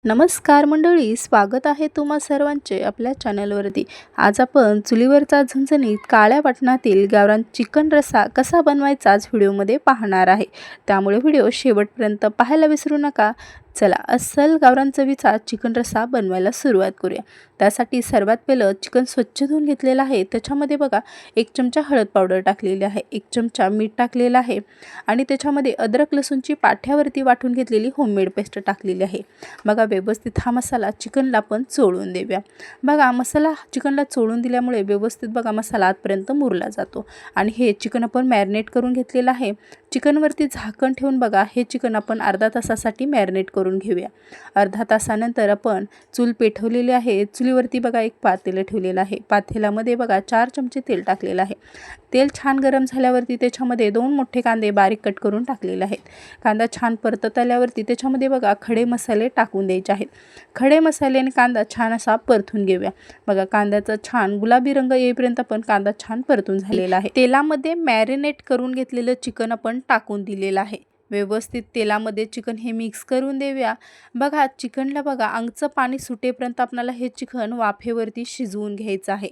नमस्कार मंडळी, स्वागत आहे तुम्हा सर्वांचे आपल्या चॅनलवरती। आज आपण चुलीवरचा झणझणीत काळ्या वाटणातील गावरान चिकन रस्सा कसा बनवायचा आज व्हिडिओमध्ये पाहणार आहे। त्यामुळे व्हिडिओ शेवटपर्यंत पाहायला विसरू नका। चला अस्सल गावरान चवीचा चिकन रस्सा बनवायला सुरुवात करूया। त्यासाठी सर्वात पहिलं चिकन स्वच्छ धुवून घेतलेलं आहे। त्याच्यामध्ये बघा 1 चमचा हळद पावडर टाकलेली आहे, 1 चमचा मीठ टाकलेलं आहे आणि त्याच्यामध्ये अद्रक लसूणची पाठ्यावरती वाटून घेतलेली होममेड पेस्ट टाकलेली आहे। बघा व्यवस्थित हा मसाला चिकनला पण चोळून देऊया। बघा मसाला चिकनला चोळून दिल्यामुळे व्यवस्थित बघा मसाला आतपर्यंत मुरला जातो आणि हे चिकन आपण मॅरिनेट करून घेतलेलं आहे। चिकनवरती झाकण ठेवून बघा हे चिकन आपण अर्धा तासासाठी मॅरिनेट करून घेऊया। अर्धा तासानंतर आपण चूल पेटवलेली आहे। चुलीवरती बघा एक पातेलं ठेवलेलं आहे। पातेल्यामध्ये बघा 4 चमचे तेल टाकलेलं आहे। तेल छान गरम झाल्यावरती त्याच्यामध्ये 2 मोठे कांदे बारीक कट करून टाकलेले आहेत। कांदा छान परतत आल्यावरती त्याच्यामध्ये बघा खडे मसाले टाकून द्यायचे आहेत। खडे मसाले आणि कांदा छान असा परतून घेऊया। बघा कांद्याचा छान गुलाबी रंग येईपर्यंत पण कांदा छान परतून झालेला आहे। तेलामध्ये मॅरिनेट करून घेतलेलं चिकन आपण टाकून दिलेलं आहे। व्यवस्थित तेलामध्ये चिकन हे मिक्स करून देऊया। बघा चिकनला बघा अंगचं पाणी सुटेपर्यंत आपल्याला हे चिकन वाफेवरती शिजवून घ्यायचं आहे।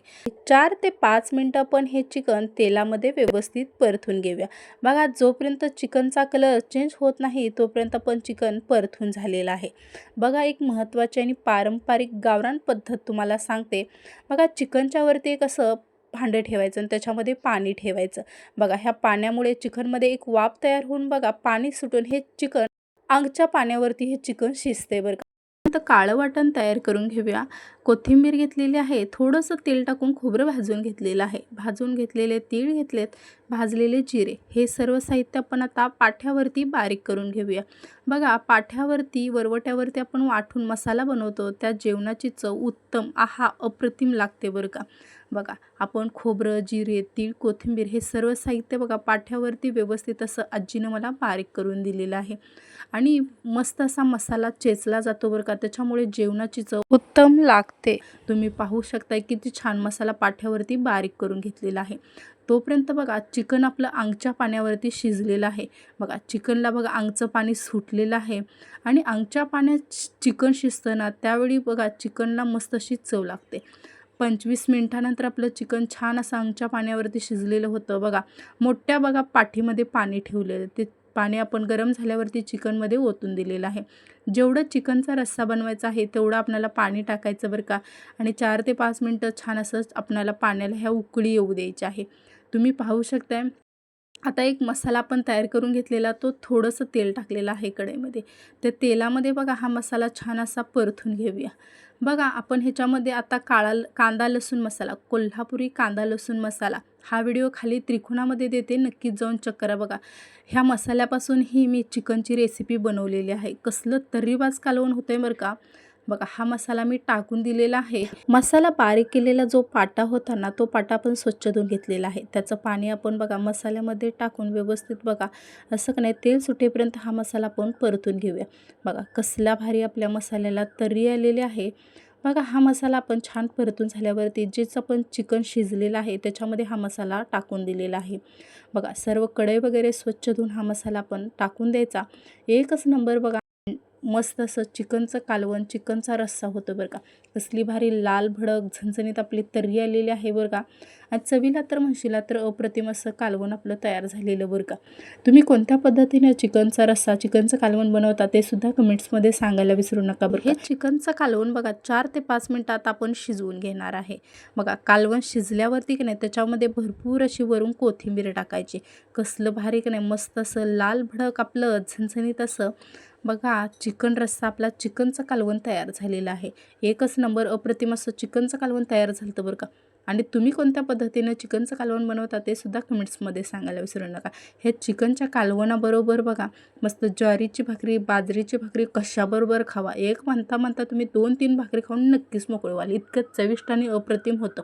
4 ते 5 मिनिटं आपण हे चिकन तेलामध्ये व्यवस्थित परतून घेऊया। बघा जोपर्यंत चिकनचा कलर चेंज होत नाही तोपर्यंत पण चिकन परतून झालेलं आहे। बघा एक महत्त्वाची आणि पारंपरिक गावरान पद्धत तुम्हाला सांगते। बघा चिकनच्या वरती एक असं भांडं ठेवायचं आणि त्याच्यामध्ये पाणी ठेवायचं। बघा ह्या पाण्यामुळे चिकनमध्ये एक वाफ तयार होऊन बघा पाणी सुटून हे चिकन अंगच्या पाण्यावरती हे चिकन शिजते बरं का। आता काळं वाटण तयार करून घेऊया। कोथिंबीर घेतलेली आहे, थोडंसं तेल टाकून खोबरं भाजून घेतलेलं आहे। भाजून घेतलेले तीळ घेतलेत, भाजलेले जिरे हे सर्व साहित्य आपण आता पाठ्यावरती बारीक करून घेऊया। बघा पाठ्यावरती वरवट्यावरती आपण वाटून मसाला बनवतो त्या जेवणाची चव उत्तम अप्रतिम लागते बरं का। बघा आपण खोबरं, जिरे, तीळ, कोथिंबीर हे सर्व साहित्य बघा पाठ्यावरती व्यवस्थित असं आजीनं मला बारीक करून दिलेलं आहे आणि मस्त असा मसाला चेचला जातो बरं का। त्याच्यामुळे जेवणाची चव उत्तम लागते। तुम्ही पाहू शकता किती छान मसाला पाठ्यावरती बारीक करून घेतलेला आहे। तोपर्यंत बघा चिकन आपलं अंगच्या पाण्यावरती शिजलेलं आहे। बघा चिकनला बघा अंगचं पाणी सुटलेलं आहे आणि अंगच्या पाण्यात चिकन शिजतं ना त्यावेळी बघा चिकनला मस्त अशी चव लागते। 25 मिनिटानंतर आपलं चिकन छान असं अंगच्या पाण्यावरती शिजलेलं होतं। बघा मोठ्या बघा पाठीमध्ये पाणी ठेवलेलं, ते पाणी आपण गरम झाल्यावरती चिकनमध्ये ओतून दिलेलं आहे। जेवढं चिकनचा रस्सा बनवायचा आहे तेवढं आपल्याला पाणी टाकायचं बरं का आणि 4 ते 5 मिनिटं छान असं आपल्याला पाण्याला ह्या उकळी येऊ द्यायची आहे। तुम्ही पाहू शकताय आता एक मसाला आपण तयार करून घेतलेला, तो थोडंसं तेल टाकलेलं आहे कढईमध्ये। त्या तेलामध्ये बघा हा मसाला छान असा परतून घेऊया। बघा आपण ह्याच्यामध्ये आता कांदा लसूण मसाला, कोल्हापुरी कांदा लसूण मसाला हा व्हिडिओ खाली त्रिकोणामध्ये देते, नक्कीच जाऊन चेक करा। बघा ह्या मसाल्यापासून ही मी चिकनची रेसिपी बनवलेली आहे। कसलं तर्रीबाज कालवण होतंय बरं का। बघा हा मसाला मी टाकून दिलेला आहे। मसाला बारीक केलेला जो पाटा होता ना तो पाटा आपण स्वच्छ धुवून घेतलेला आहे। त्याचं पाणी आपण बघा मसाल्यामध्ये टाकून व्यवस्थित बघा असं का नाही तेल सुटेपर्यंत हा मसाला आपण परतून घेऊया। बघा कसला भारी आपल्या मसाल्याला तर्री आलेली आहे। बघा हा मसाला आपण छान परतून झाल्यावरती जेच आपण चिकन शिजलेलं आहे त्याच्यामध्ये हा मसाला टाकून दिलेला आहे। बघा सर्व कढई वगैरे स्वच्छ धुवून हा मसाला आपण टाकून द्यायचा। एकच नंबर बघा मस्त असं चिकनचं कालवण, चिकनचा रस्सा होतो बरं का। कसली भारी लाल भडक झणझणीत आपली तर्री आलेली आहे बरं का आणि चवीला तर म्हणशीला तर अप्रतिम असं कालवण आपलं तयार झालेलं बरं का। तुम्ही कोणत्या पद्धतीने चिकनचा रस्सा, चिकनचं कालवण बनवता ते सुद्धा कमेंट्समध्ये सांगायला विसरू नका बरं। हे चिकनचं कालवण बघा 4 ते 5 मिनिटात आपण शिजवून घेणार आहे। बघा कालवण शिजल्यावरती की नाही त्याच्यामध्ये भरपूर अशी वरून कोथिंबीर टाकायची। कसलं भारी की नाही मस्त असं लाल भडक आपलं झणझणीत असं बघा चिकन रस्सा आपला चिकनचं कालवण तयार झालेलं आहे। एकच नंबर अप्रतिम असं चिकनचं कालवण तयार झालं बरं का। आणि तुम्ही कोणत्या पद्धतीने चिकनचं कालवण बनवता ते सुद्धा कमेंट्समध्ये सांगायला विसरू नका। हे चिकनच्या कालवणाबरोबर बघा मस्त ज्वारीची भाकरी, बाजरीची भाकरी कशाबरोबर खावा, एक म्हणता तुम्ही 2-3 भाकरी खाऊन नक्कीच मोकळे व्हाल। इतकं चविष्ट आणि अप्रतिम होतं।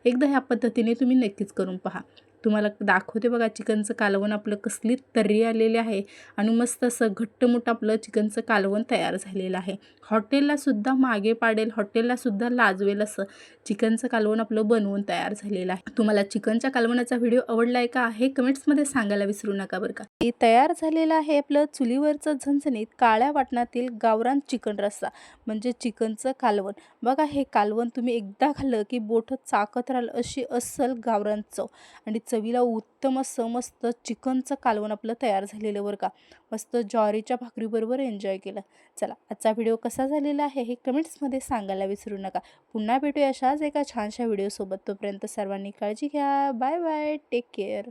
एकदा ह्या पद्धतीने तुम्ही नक्कीच करून पहा। तुम्हाला दाखवते बघा चिकनचं कालवण आपलं कसली तर्री आलेली आहे आणि मस्त असं घट्टमुट आपलं चिकनचं कालवण तयार झालेलं आहे। हॉटेललासुद्धा मागे पाडेल, हॉटेललासुद्धा लाजवेल असं चिकनचं कालवण आपलं बनवून तयार झालेलं आहे. तुम्हाला चिकनच्या कालवणाचा व्हिडिओ आवडला आहे का हे कमेंट्समध्ये सांगायला विसरू नका बरं का. हे तयार झालेलं आहे आपलं चुलीवरचं झणझणीत काळ्या वाटणातील गावरान चिकन रस्सा म्हणजे चिकनचं कालवण. बघा हे कालवण तुम्ही एकदा खाल्लं की बोटं चाकत राहिलं अशी अस्सल गावरान चव आणि चवीला उत्तम असं मस्त चिकनचं कालवण आपलं तयार झालेलं बरं का. मस्त ज्वारीच्या भाकरीबरोबर एन्जॉय केलं. चला आजचा व्हिडिओ कसा झालेला आहे हे कमेंट्समध्ये सांगायला विसरू नका. पुन्हा भेटूया अशाच एका छानशा व्हिडिओसोबत. तोपर्यंत सर्वांनी काळजी घ्या. Bye bye. Take care.